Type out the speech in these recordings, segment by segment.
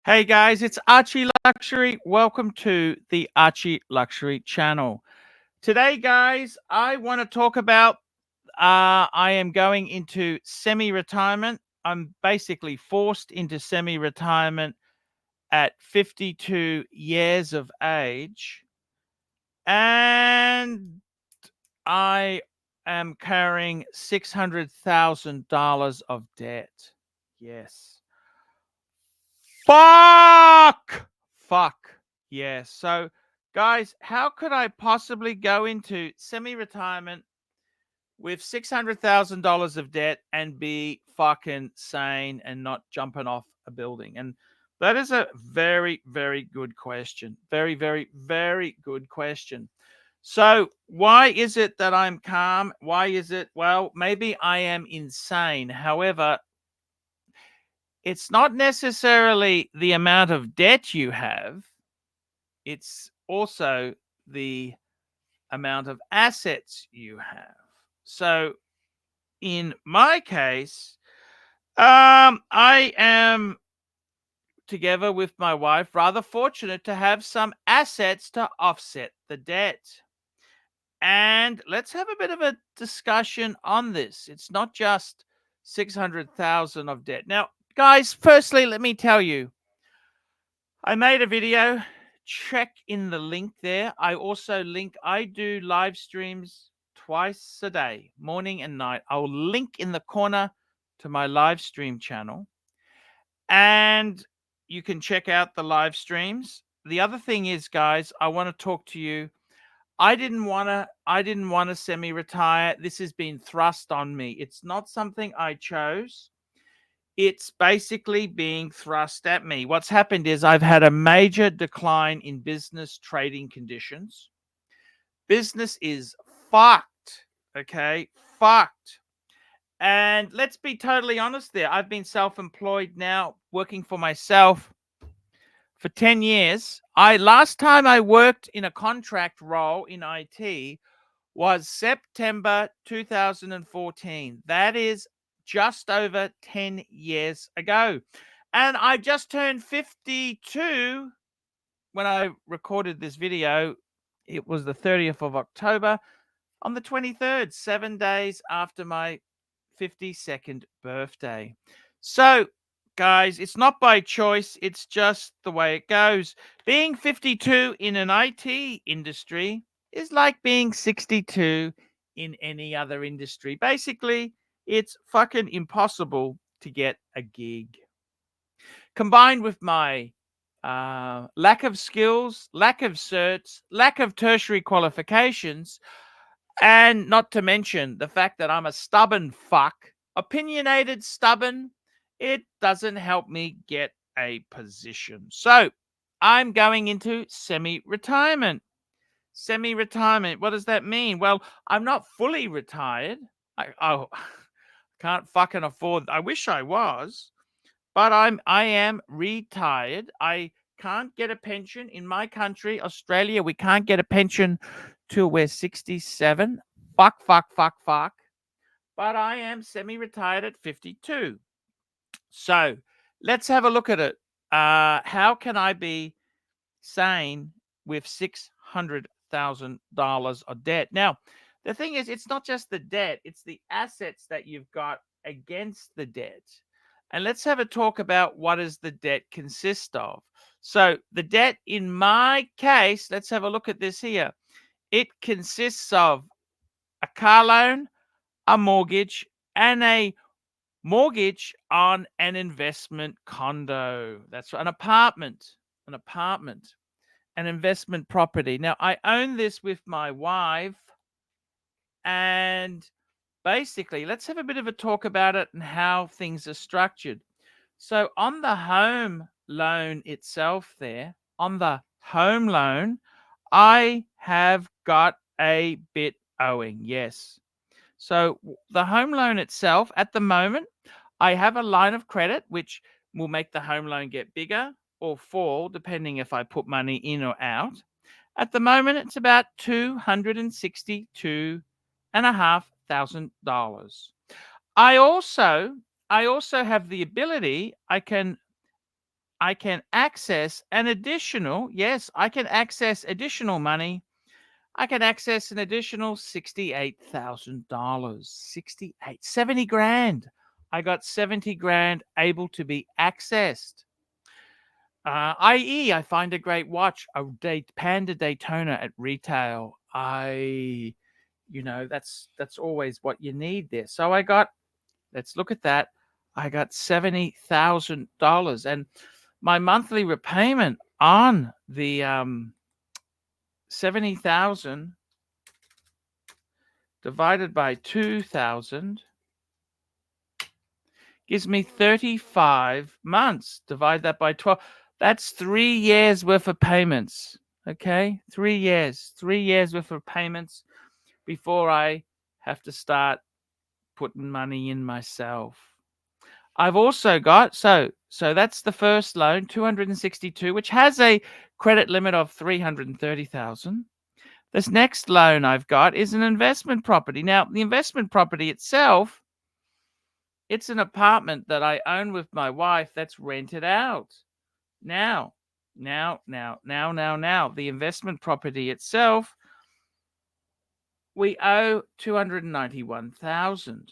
Hey guys, it's Archie Luxury. Welcome to the Archie Luxury channel. Today, guys, I want to talk about I am going into semi-retirement. I'm basically forced into semi-retirement at 52 years of age. And I am carrying $600,000 of debt. Yes. Fuck. Yeah. So, guys, how could I possibly go into semi-retirement with $600,000 of debt and be fucking sane and not jumping off a building? And that is a very, very good question. Very, very, very good question. So, why is it that I'm calm? Why is it? Well, maybe I am insane. However, it's not necessarily the amount of debt you have, it's also the amount of assets you have. So in my case, I am, together with my wife, rather fortunate to have some assets to offset the debt. And let's have a bit of a discussion on this. It's not just 600,000 of debt. Now, guys, firstly, let me tell you, I made a video. Check in the link there. I do live streams twice a day, morning and night. I'll link in the corner to my live stream channel, and you can check out the live streams. The other thing is, guys, I want to talk to you. I didn't want to semi-retire. This has been thrust on me. It's not something I chose. It's basically being thrust at me. What's happened is I've had a major decline in business trading conditions. Business is fucked, okay? Fucked. And let's be totally honest there. I've been self-employed now, working for myself for 10 years. Last time I worked in a contract role in IT was September 2014. That is just over 10 years ago. And I just turned 52 when I recorded this video. It was the 30th of October on the 23rd, 7 days after my 52nd birthday. So, guys, it's not by choice. It's just the way it goes. Being 52 in an IT industry is like being 62 in any other industry. Basically, it's fucking impossible to get a gig. Combined with my lack of skills, lack of certs, lack of tertiary qualifications, and not to mention the fact that I'm a stubborn fuck, opinionated, stubborn, it doesn't help me get a position. So I'm going into semi-retirement. Semi-retirement, what does that mean? Well, I'm not fully retired. I can't fucking afford. I wish I was, but I am retired. I can't get a pension in my country, Australia. We can't get a pension till we're 67. Fuck. But I am semi-retired at 52. So let's have a look at it. How can I be sane with $600,000 of debt? Now, the thing is, it's not just the debt, it's the assets that you've got against the debt. And let's have a talk about what does the debt consist of. So the debt in my case, let's have a look at this here. It consists of a car loan, a mortgage, and a mortgage on an investment condo. That's an apartment, an investment property. Now, I own this with my wife, and basically, let's have a bit of a talk about it and how things are structured. So on the home loan itself there, on the home loan, I have got a bit owing, yes. So the home loan itself, at the moment, I have a line of credit, which will make the home loan get bigger or fall, depending if I put money in or out. At the moment, it's about $262,500. I also have the ability, I can I can access an additional, yes, I can access additional money. I can access an additional $68,000. 70 grand. I got 70 grand able to be accessed. I.e., I find a great watch, a Panda Daytona at retail. That's always what you need there. So I got, let's look at that. I got $70,000, and my monthly repayment on the 70,000 divided by 2,000 gives me 35 months. Divide that by 12. That's 3 years worth of payments. Okay? 3 years. 3 years worth of payments before I have to start putting money in myself. I've also got, so that's the first loan, 262, which has a credit limit of 330,000. This next loan I've got is an investment property. Now, the investment property itself, it's an apartment that I own with my wife that's rented out. Now, the investment property itself, we owe 291,000.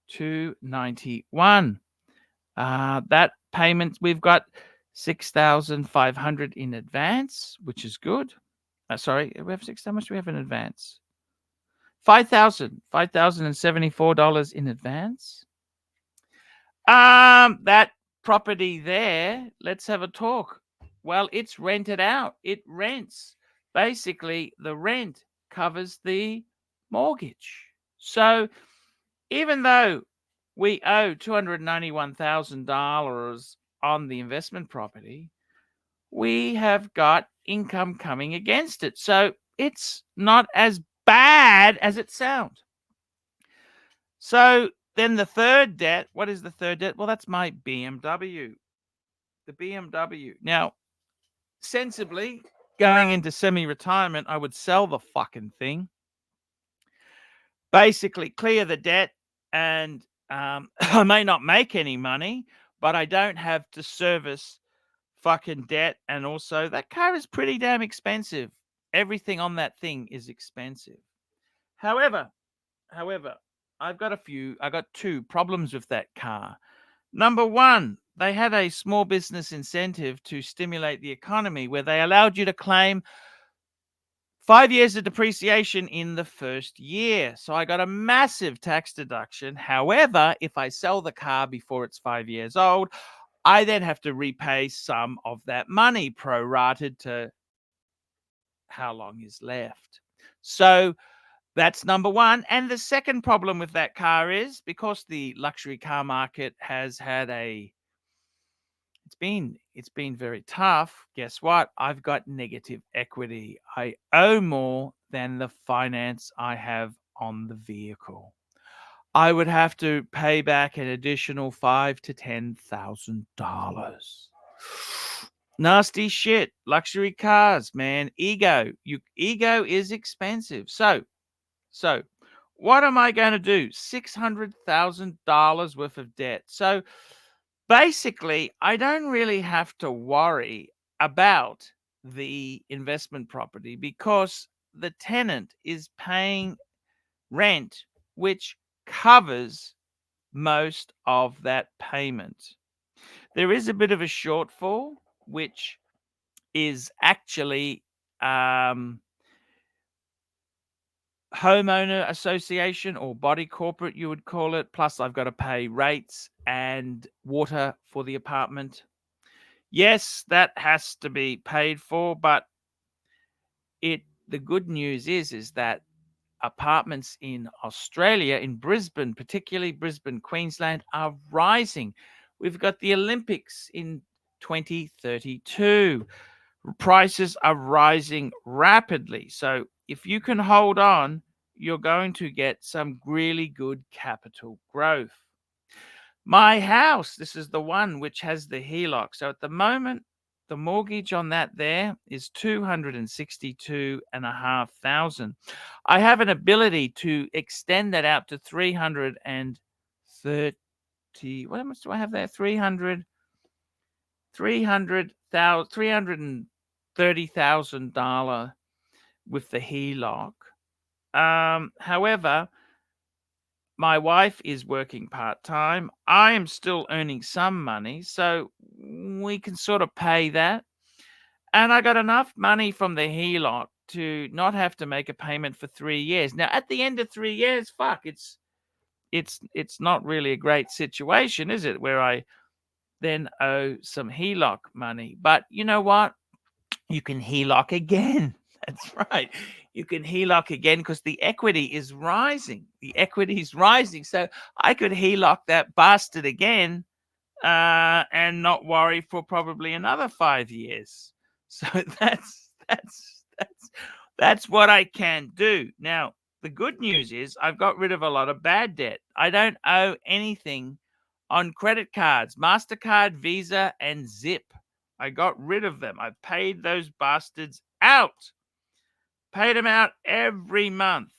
291. That payment, we've got 6,500 in advance, which is good. Sorry, we have how much do we have in advance? $5,074 in advance. That property there, let's have a talk. Well, it's rented out. It rents. Basically, the rent covers the mortgage. So even though we owe $291,000 on the investment property, we have got income coming against it. So it's not as bad as it sounds. So then the third debt, what is the third debt? Well, that's my BMW. The BMW. Now, sensibly, going into semi-retirement, I would sell the fucking thing. Basically, clear the debt, and I may not make any money, but I don't have to service fucking debt. And also, that car is pretty damn expensive. Everything on that thing is expensive. However, I got two problems with that car. Number one, they had a small business incentive to stimulate the economy where they allowed you to claim 5 years of depreciation in the first year. So I got a massive tax deduction. However, if I sell the car before it's 5 years old, I then have to repay some of that money prorated to how long is left. So that's number one. And the second problem with that car is because the luxury car market has had it's been very tough. Guess what? I've got negative equity. I owe more than the finance I have on the vehicle. I would have to pay back an additional $5,000 to $10,000. Nasty shit. Luxury cars, man. Ego is expensive. So what am I going to do? $600,000 worth of debt. So basically, I don't really have to worry about the investment property because the tenant is paying rent, which covers most of that payment. There is a bit of a shortfall, which is actually homeowner association or body corporate, you would call it. Plus, I've got to pay rates and water for the apartment. Yes, that has to be paid for, but the good news is that apartments in Australia, in Brisbane, particularly Brisbane, Queensland, are rising. We've got the Olympics in 2032. Prices are rising rapidly. So if you can hold on, you're going to get some really good capital growth. My house, this is the one which has the HELOC. So at the moment, the mortgage on that there is $262,500. I have an ability to extend that out to 330. What much do I have there? 300. $330,000 with the HELOC. However, my wife is working part-time. I am still earning some money, so we can sort of pay that. And I got enough money from the HELOC to not have to make a payment for 3 years. Now, at the end of 3 years, fuck, it's not really a great situation, is it? Where I then owe some HELOC money. But you know what? You can HELOC again. That's right. You can HELOC again because the equity is rising. The equity is rising. So I could HELOC that bastard again and not worry for probably another 5 years. So that's what I can do. Now, the good news is I've got rid of a lot of bad debt. I don't owe anything on credit cards, MasterCard, Visa, and Zip. I got rid of them. I paid those bastards out. Paid them out every month.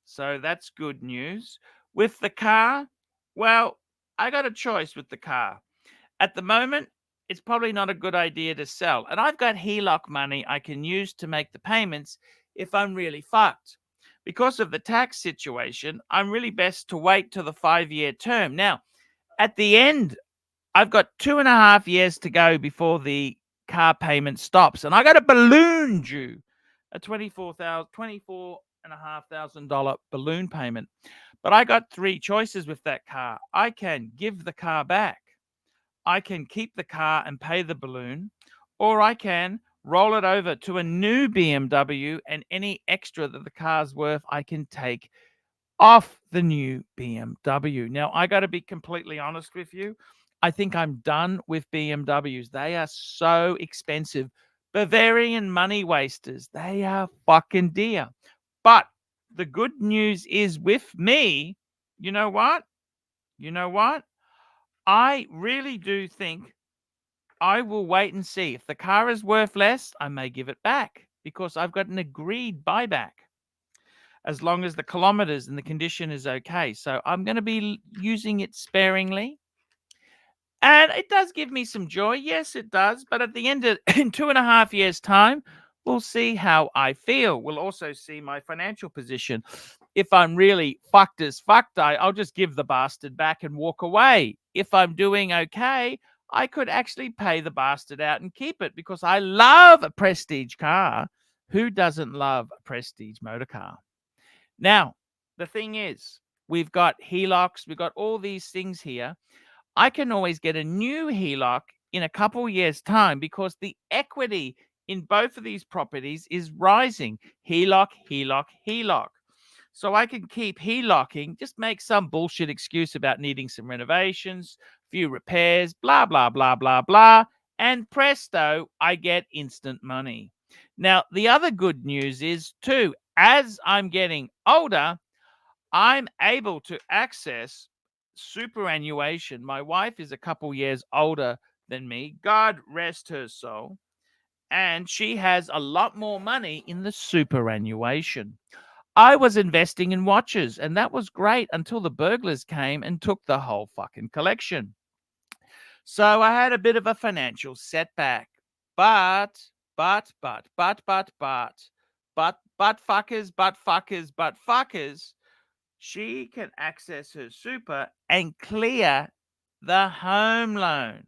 So that's good news. With the car, well, I got a choice with the car. At the moment, it's probably not a good idea to sell. And I've got HELOC money I can use to make the payments if I'm really fucked. Because of the tax situation, I'm really best to wait till the 5-year term. Now, at the end, I've got 2.5 years to go before the car payment stops. And I got a balloon due, a $24,500 balloon payment. But I got 3 choices with that car. I can give the car back. I can keep the car and pay the balloon, or I can roll it over to a new BMW, and any extra that the car's worth, I can take off the new BMW. Now, I got to be completely honest with you. I think I'm done with BMWs. They are so expensive. Bavarian money wasters. They are fucking dear. But the good news is with me, you know what? You know what? I really do think I will wait and see. If the car is worth less, I may give it back because I've got an agreed buyback as long as the kilometers and the condition is okay. So I'm going to be using it sparingly. And it does give me some joy. Yes, it does. But at the end of in 2.5 years' time, we'll see how I feel. We'll also see my financial position. If I'm really fucked as fucked, I'll just give the bastard back and walk away. If I'm doing okay, I could actually pay the bastard out and keep it because I love a prestige car. Who doesn't love a prestige motor car? Now, the thing is, we've got HELOCs, we've got all these things here. I can always get a new HELOC in a couple years' time because the equity in both of these properties is rising. HELOC, HELOC, HELOC. So I can keep HELOCing, just make some bullshit excuse about needing some renovations, few repairs, blah, blah, blah, blah, blah. And presto, I get instant money. Now, the other good news is, too, as I'm getting older, I'm able to access superannuation. My wife is a couple years older than me. God rest her soul. And she has a lot more money in the superannuation. I was investing in watches, and that was great until the burglars came and took the whole fucking collection. So I had a bit of a financial setback. But fuckers, she can access her super and clear the home loan.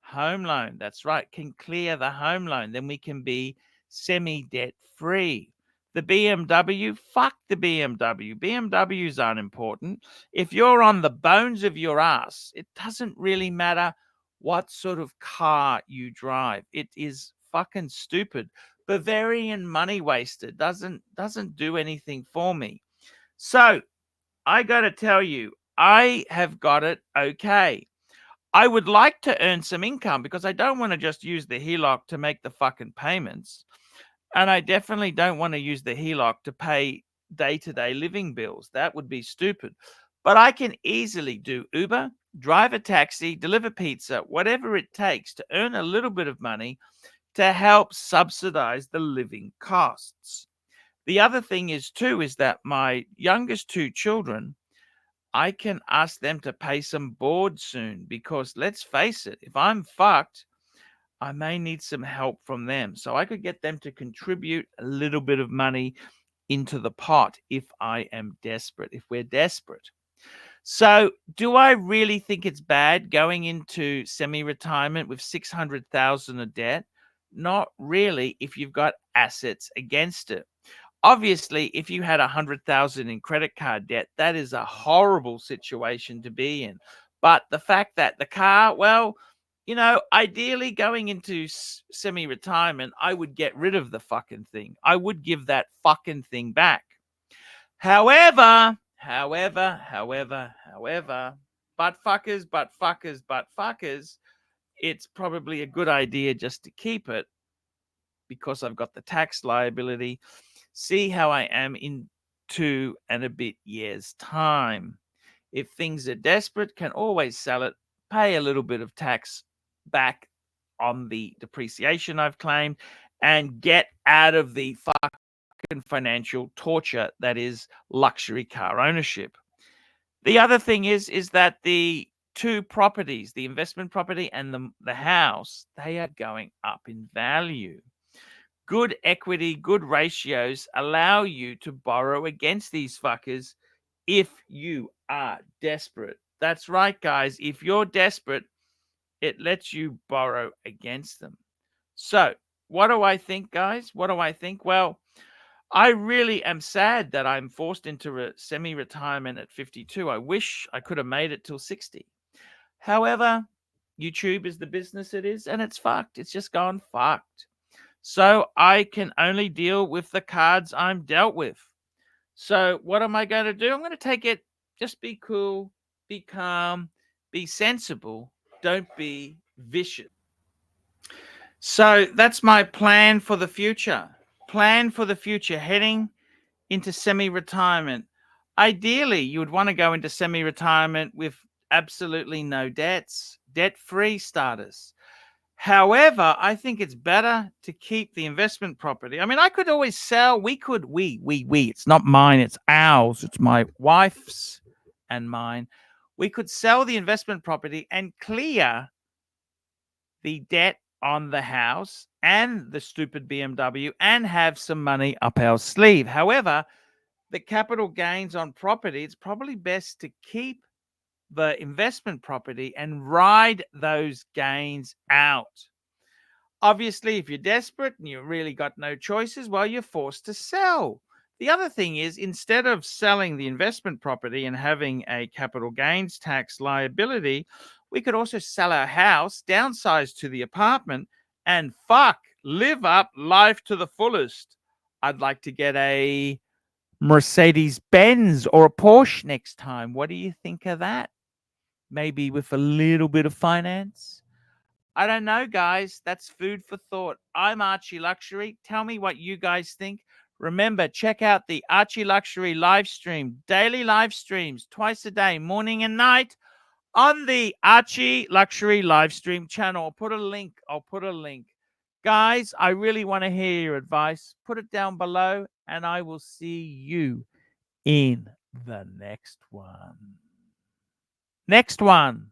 Home loan, that's right, can clear the home loan. Then we can be semi-debt free. The BMW, fuck the BMW. BMWs aren't important. If you're on the bones of your ass, it doesn't really matter what sort of car you drive. It is fucking stupid. Bavarian money waster doesn't do anything for me. So I got to tell you, I have got it okay. I would like to earn some income because I don't want to just use the HELOC to make the fucking payments. And I definitely don't want to use the HELOC to pay day-to-day living bills. That would be stupid. But I can easily do Uber, drive a taxi, deliver pizza, whatever it takes to earn a little bit of money to help subsidize the living costs. The other thing is, too, is that my youngest 2 children, I can ask them to pay some board soon because let's face it, if I'm fucked, I may need some help from them. So I could get them to contribute a little bit of money into the pot if I am desperate, if we're desperate. So do I really think it's bad going into semi-retirement with 600,000 of debt? Not really if you've got assets against it. Obviously, if you had 100,000 in credit card debt, that is a horrible situation to be in. But the fact that the car, well, ideally going into semi-retirement, I would get rid of the fucking thing. I would give that fucking thing back. However, butt fuckers, it's probably a good idea just to keep it because I've got the tax liability. See how I am in 2 and a bit years' time. If things are desperate, can always sell it, pay a little bit of tax back on the depreciation I've claimed, and get out of the fucking financial torture that is luxury car ownership. The other thing is that the two properties, the investment property and the house, they are going up in value. Good equity, good ratios allow you to borrow against these fuckers if you are desperate. That's right, guys. If you're desperate, it lets you borrow against them. So, what do I think, guys? What do I think? Well, I really am sad that I'm forced into semi-retirement at 52. I wish I could have made it till 60. However, YouTube is the business it is, and it's fucked. It's just gone fucked. So I can only deal with the cards I'm dealt with. So what am I going to do? I'm going to take it. Just be cool, be calm, be sensible. Don't be vicious. So that's my plan for the future. Plan for the future, heading into semi-retirement. Ideally, you would want to go into semi-retirement with absolutely no debts, debt-free status. However, I think it's better to keep the investment property. I mean, I could always sell. It's not mine. It's ours. It's my wife's and mine. We could sell the investment property and clear the debt on the house and the stupid BMW and have some money up our sleeve. However, the capital gains on property, it's probably best to keep the investment property and ride those gains out. Obviously, if you're desperate and you really got no choices, well, you're forced to sell. The other thing is, instead of selling the investment property and having a capital gains tax liability, we could also sell our house, downsize to the apartment, and live up life to the fullest. I'd like to get a Mercedes-Benz or a Porsche next time. What do you think of that? Maybe with a little bit of finance? I don't know, guys. That's food for thought. I'm ArchieLuxury. Tell me what you guys think. Remember, check out the ArchieLuxury live stream, daily live streams, twice a day, morning and night, on the ArchieLuxury live stream channel. I'll put a link. Guys, I really want to hear your advice. Put it down below, and I will see you in the next one. Next one.